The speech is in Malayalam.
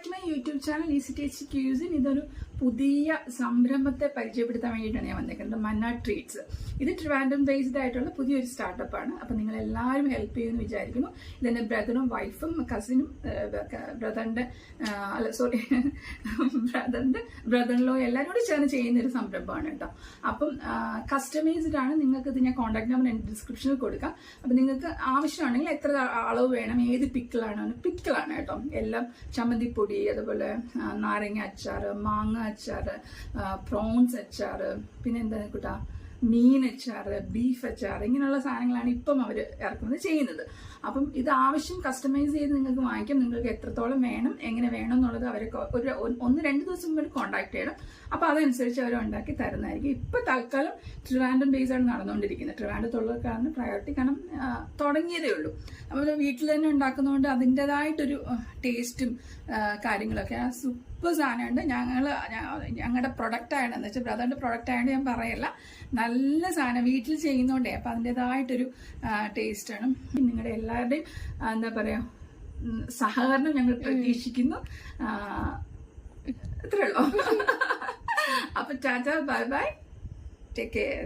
Back to my YouTube channel easy tasty cuisine. ഇതൊരു പുതിയ സംരംഭത്തെ പരിചയപ്പെടുത്താൻ വേണ്ടിയിട്ടാണ് ഞാൻ വന്നേക്കുന്നത്. മന്ന ട്രീറ്റ്സ്. ഇത് ട്രിവാൻഡ്രം ബേസ്ഡ് ആയിട്ടുള്ള പുതിയൊരു സ്റ്റാർട്ടപ്പാണ്. അപ്പം നിങ്ങൾ എല്ലാവരും ഹെൽപ്പ് ചെയ്യുമെന്ന് വിചാരിക്കുന്നു. ഇതെന്റെ ബ്രദറും വൈഫും കസിനും ബ്രദറിലോ എല്ലാവരും കൂടി ചേർന്ന് ചെയ്യുന്ന ഒരു സംരംഭമാണ് കേട്ടോ. അപ്പം കസ്റ്റമൈസ്ഡ് ആണ്. നിങ്ങൾക്ക് ഇത് ഞാൻ കോൺടാക്ട് നമ്പർ ഡിസ്ക്രിപ്ഷനിൽ കൊടുക്കാം. അപ്പം നിങ്ങൾക്ക് ആവശ്യമാണെങ്കിൽ എത്ര അളവ് വേണം, ഏത് പിക്കിളാണ് കേട്ടോ. എല്ലാം ചമ്മന്തിപ്പൊടി, അതുപോലെ നാരങ്ങ അച്ചാറ്, മാങ്ങ അച്ചാറ്, പ്രോൺസ് അച്ചാറ്, പിന്നെ എന്താ കൂട്ടാ മീൻ അച്ചാറ്, ബീഫ് അച്ചാറ്, ഇങ്ങനെയുള്ള സാധനങ്ങളാണ് ഇപ്പം അവർ ചെയ്യുന്നത്. അപ്പം ഇത് ആവശ്യം കസ്റ്റമൈസ് ചെയ്ത് നിങ്ങൾക്ക് വാങ്ങിക്കാം. നിങ്ങൾക്ക് എത്രത്തോളം വേണം, എങ്ങനെ വേണം എന്നുള്ളത് അവരെ ഒരു 1-2 ദിവസം മുമ്പ് കോൺടാക്ട് ചെയ്യണം. അപ്പം അതനുസരിച്ച് അവർ ഉണ്ടാക്കി തരുന്നതായിരിക്കും. ഇപ്പൊ തൽക്കാലം ട്രിവാൻഡ്രം ബേസ് ആണ് നടന്നുകൊണ്ടിരിക്കുന്നത്. ട്രിവാൻഡ്രത്തുള്ളവർക്കാണ് പ്രയോറിറ്റി, കാരണം തുടങ്ങിയതേ ഉള്ളൂ. അപ്പോൾ വീട്ടിൽ തന്നെ ഉണ്ടാക്കുന്നതുകൊണ്ട് അതിൻ്റെതായിട്ടൊരു ടേസ്റ്റും കാര്യങ്ങളൊക്കെ സൂപ്പർ സാധനമുണ്ട്. ഞങ്ങളുടെ പ്രൊഡക്റ്റ് ആയതുകൊണ്ട്, എന്ന് വെച്ചാൽ ബ്രദറിന്റെ പ്രൊഡക്റ്റ് ആയതുകൊണ്ട് ഞാൻ പറയല്ല, നല്ല സാധനം വീട്ടിൽ ചെയ്യുന്നോണ്ടേ. അപ്പൊ അതിൻ്റെതായിട്ടൊരു ടേസ്റ്റാണ്. നിങ്ങളുടെ എല്ലാവരുടെയും എന്താ പറയാ സഹകരണം ഞങ്ങൾ പ്രതീക്ഷിക്കുന്നു. ഇത്രേ ഉള്ളൂ. അപ്പൊ Tata, bye bye, take care.